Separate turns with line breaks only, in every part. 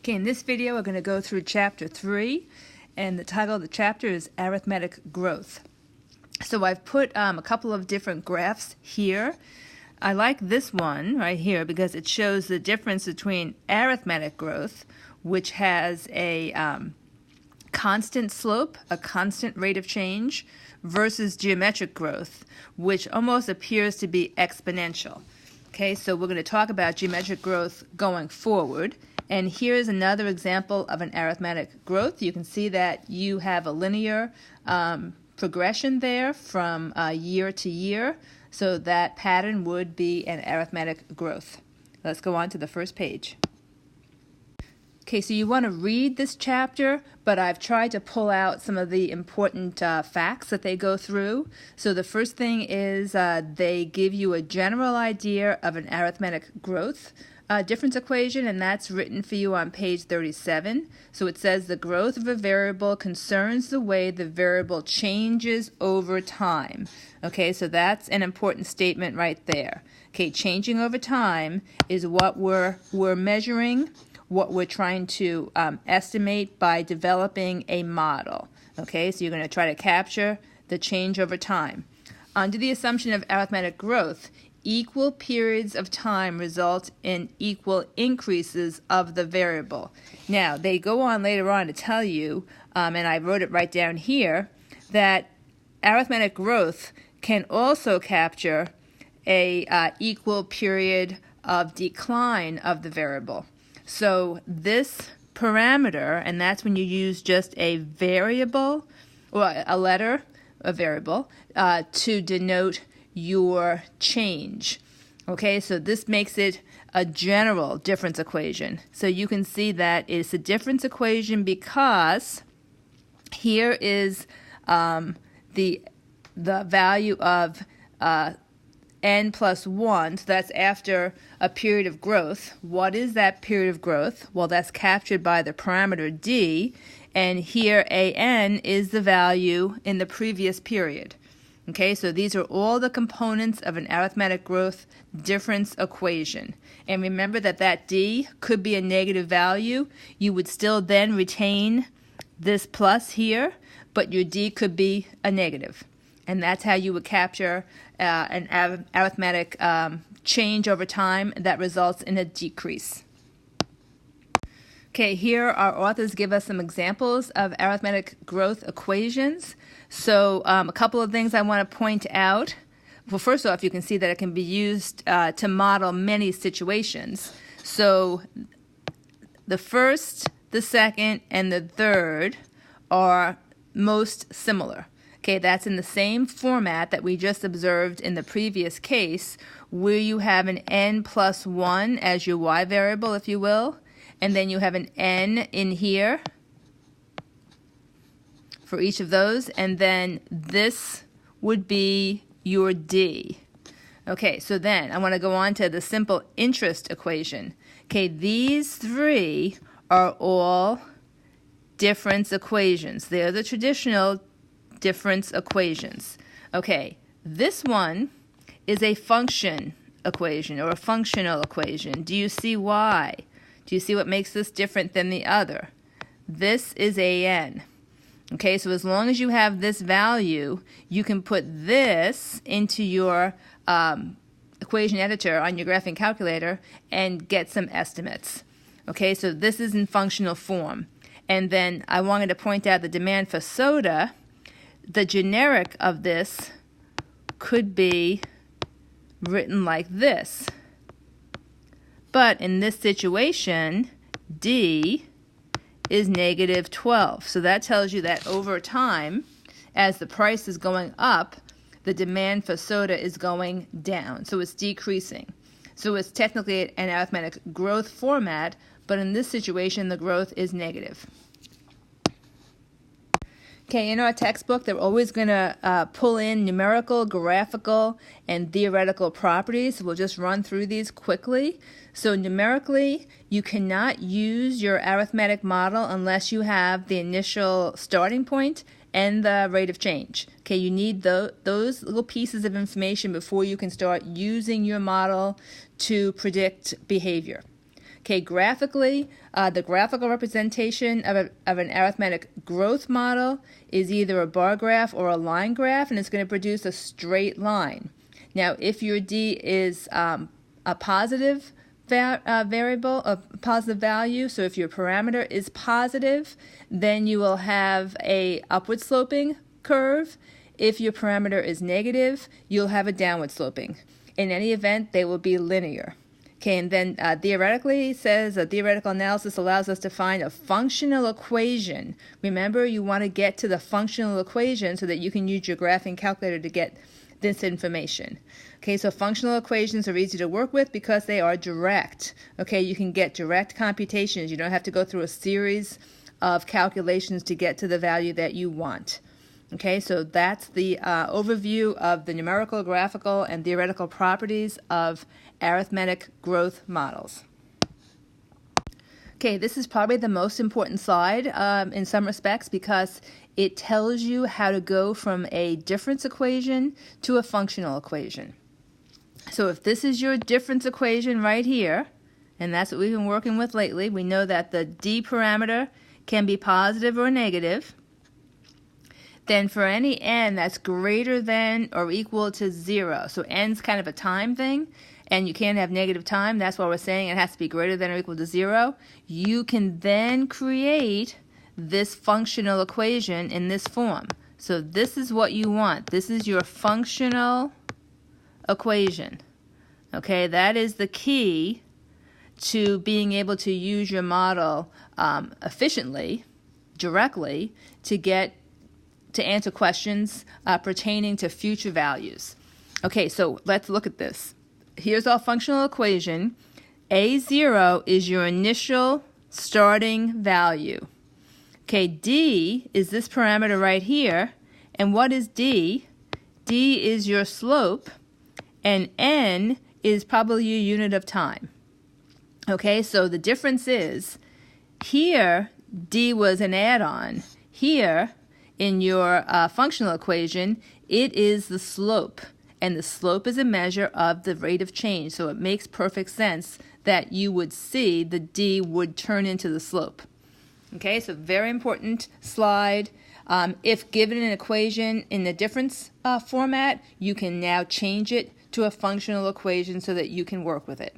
Okay, in this video we're going to go through Chapter 3, and the title of the chapter is Arithmetic Growth. So I've put a couple of different graphs here. I like this one right here because it shows the difference between arithmetic growth, which has a constant slope, a constant rate of change, versus geometric growth, which almost appears to be exponential. Okay, so we're going to talk about geometric growth going forward. And here's another example of an arithmetic growth. You can see that you have a linear progression there from year to year. So that pattern would be an arithmetic growth. Let's go on to the first page. Okay, so you want to read this chapter, but I've tried to pull out some of the important facts that they go through. So the first thing is they give you a general idea of an arithmetic growth difference equation, and that's written for you on page 37. So it says the growth of a variable concerns the way the variable changes over time. Okay, so that's an important statement right there. Okay, changing over time is what we're measuring, what we're trying to estimate by developing a model. Okay, so you're going to try to capture the change over time. Under the assumption of arithmetic growth, equal periods of time result in equal increases of the variable. Now, they go on later on to tell you, and I wrote it right down here, that arithmetic growth can also capture a equal period of decline of the variable. So this parameter, and that's when you use just a variable, or a letter, a variable, to denote your change. Okay, so this makes it a general difference equation. So you can see that it's a difference equation because here is the value of n plus 1, so that's after a period of growth. What is that period of growth? Well, that's captured by the parameter d, and here an is the value in the previous period. Okay, so these are all the components of an arithmetic growth difference equation. And remember that d could be a negative value. You would still then retain this plus here, but your d could be a negative. And that's how you would capture an arithmetic change over time that results in a decrease. Okay, here our authors give us some examples of arithmetic growth equations. So a couple of things I want to point out. Well, first off, you can see that it can be used to model many situations. So the first, the second, and the third are most similar. Okay, that's in the same format that we just observed in the previous case, where you have an n plus 1 as your y variable, if you will, and then you have an n in here for each of those, and then this would be your d. Okay, so then I want to go on to the simple interest equation. Okay, these three are all difference equations. They're the traditional difference equations. Okay, this one is a function equation or a functional equation. Do you see why? Do you see what makes this different than the other? This is an. Okay, so as long as you have this value, you can put this into your equation editor on your graphing calculator and get some estimates. Okay, so this is in functional form. And then I wanted to point out the demand for soda. The generic of this could be written like this. But in this situation, d is negative 12. So that tells you that over time, as the price is going up, the demand for soda is going down. So it's decreasing. So it's technically an arithmetic growth format, but in this situation, the growth is negative. Okay, in our textbook, they're always going to pull in numerical, graphical, and theoretical properties. We'll just run through these quickly. So numerically, you cannot use your arithmetic model unless you have the initial starting point and the rate of change. Okay, you need those little pieces of information before you can start using your model to predict behavior. Okay, graphically, the graphical representation of an arithmetic growth model is either a bar graph or a line graph, and it's going to produce a straight line. Now, if your D is a positive variable, a positive value, so if your parameter is positive, then you will have a upward sloping curve. If your parameter is negative, you'll have a downward sloping. In any event, they will be linear. Okay, and then theoretically says a theoretical analysis allows us to find a functional equation. Remember, you want to get to the functional equation so that you can use your graphing calculator to get this information. Okay, so functional equations are easy to work with because they are direct. Okay, you can get direct computations. You don't have to go through a series of calculations to get to the value that you want. Okay, so that's the overview of the numerical, graphical, and theoretical properties of arithmetic growth models. Okay, this is probably the most important slide in some respects because it tells you how to go from a difference equation to a functional equation. So if this is your difference equation right here, and that's what we've been working with lately, we know that the D parameter can be positive or negative. Then for any n that's greater than or equal to 0, so n's kind of a time thing, and you can't have negative time, that's why we're saying it has to be greater than or equal to 0, you can then create this functional equation in this form. So this is what you want. This is your functional equation. Okay, that is the key to being able to use your model efficiently, directly, to answer questions pertaining to future values. Okay, so let's look at this. Here's our functional equation. A0 is your initial starting value. Okay, D is this parameter right here. And what is D? D is your slope, and N is probably your unit of time. Okay, so the difference is here, D was an add-on. Here, in your functional equation, it is the slope, and the slope is a measure of the rate of change, so it makes perfect sense that you would see the D would turn into the slope. Okay, so very important slide. If given an equation in the difference format, you can now change it to a functional equation so that you can work with it.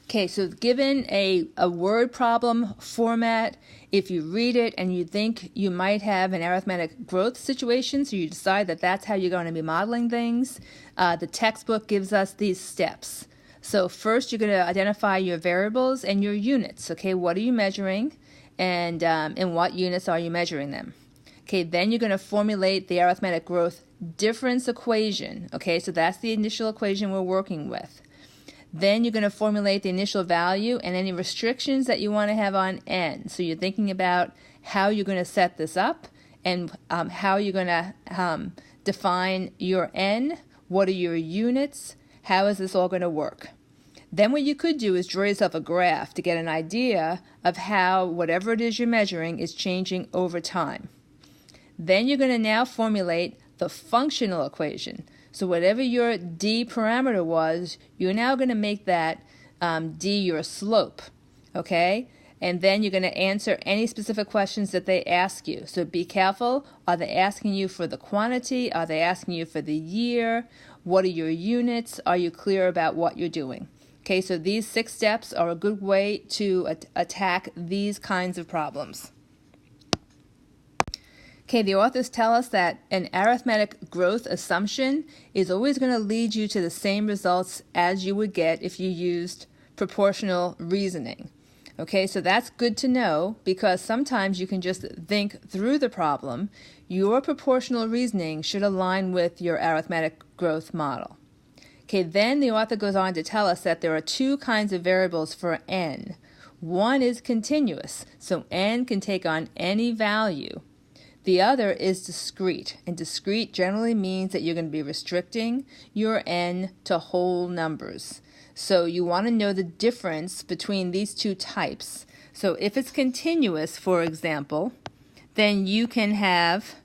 Okay, so given a word problem format, if you read it and you think you might have an arithmetic growth situation, so you decide that that's how you're going to be modeling things, the textbook gives us these steps. So first you're going to identify your variables and your units. Okay, what are you measuring, and in what units are you measuring them? Okay, then you're going to formulate the arithmetic growth difference equation. Okay, so that's the initial equation we're working with. Then you're going to formulate the initial value and any restrictions that you want to have on n. So you're thinking about how you're going to set this up and how you're going to define your n, what are your units, how is this all going to work. Then what you could do is draw yourself a graph to get an idea of how whatever it is you're measuring is changing over time. Then you're going to now formulate the functional equation. So whatever your D parameter was, you're now going to make that D your slope, okay? And then you're going to answer any specific questions that they ask you. So be careful. Are they asking you for the quantity? Are they asking you for the year? What are your units? Are you clear about what you're doing? Okay, so these 6 steps are a good way to attack these kinds of problems. Okay, the authors tell us that an arithmetic growth assumption is always going to lead you to the same results as you would get if you used proportional reasoning. Okay, so that's good to know because sometimes you can just think through the problem. Your proportional reasoning should align with your arithmetic growth model. Okay, then the author goes on to tell us that there are 2 kinds of variables for n. One is continuous, so n can take on any value. The other is discrete, and discrete generally means that you're going to be restricting your n to whole numbers. So you want to know the difference between these 2 types. So if it's continuous, for example, then you can have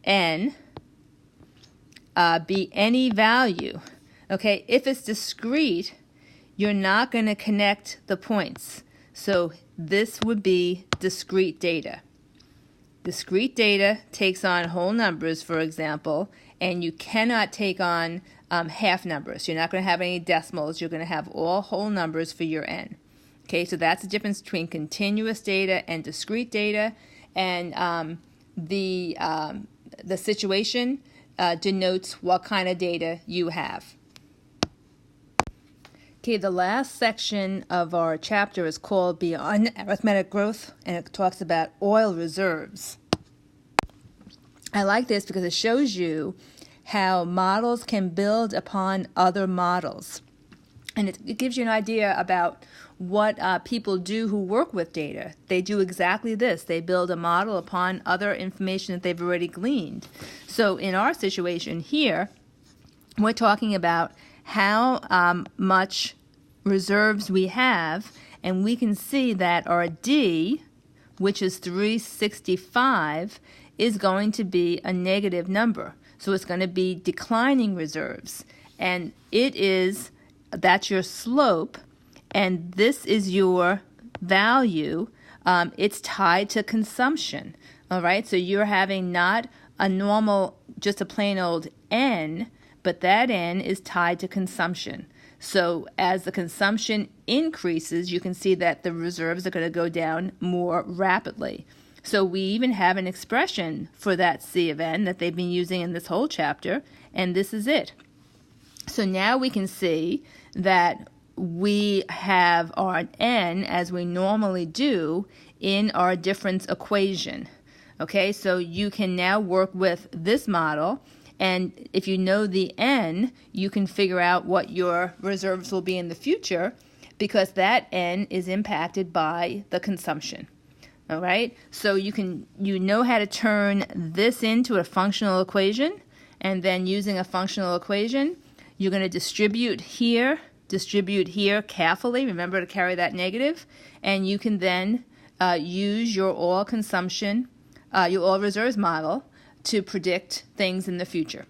n be any value. Okay, if it's discrete, you're not going to connect the points. So this would be discrete data. Discrete data takes on whole numbers, for example, and you cannot take on half numbers. You're not going to have any decimals. You're going to have all whole numbers for your n. Okay, so that's the difference between continuous data and discrete data, and the situation denotes what kind of data you have. Okay, the last section of our chapter is called Beyond Arithmetic Growth, and it talks about oil reserves. I like this because it shows you how models can build upon other models. And it gives you an idea about what people do who work with data. They do exactly this. They build a model upon other information that they've already gleaned. So in our situation here, we're talking about how much reserves we have, and we can see that our D, which is 365, is going to be a negative number. So it's going to be declining reserves. And that's your slope, and this is your value. It's tied to consumption. All right, so you're having not a normal, just a plain old N, but that N is tied to consumption. So as the consumption increases, you can see that the reserves are going to go down more rapidly. So we even have an expression for that C of N that they've been using in this whole chapter, and this is it. So now we can see that we have our N as we normally do in our difference equation. Okay, so you can now work with this model, and if you know the N, you can figure out what your reserves will be in the future, because that N is impacted by the consumption. All right, so you know how to turn this into a functional equation, and then using a functional equation, you're going to distribute here carefully. Remember to carry that negative, and you can then use your all reserves model to predict things in the future.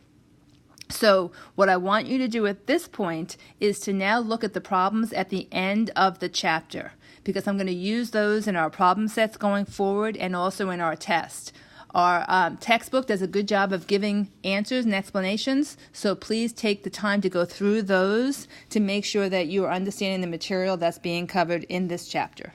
So what I want you to do at this point is to now look at the problems at the end of the chapter, because I'm going to use those in our problem sets going forward and also in our test. Our textbook does a good job of giving answers and explanations, so please take the time to go through those to make sure that you are understanding the material that's being covered in this chapter.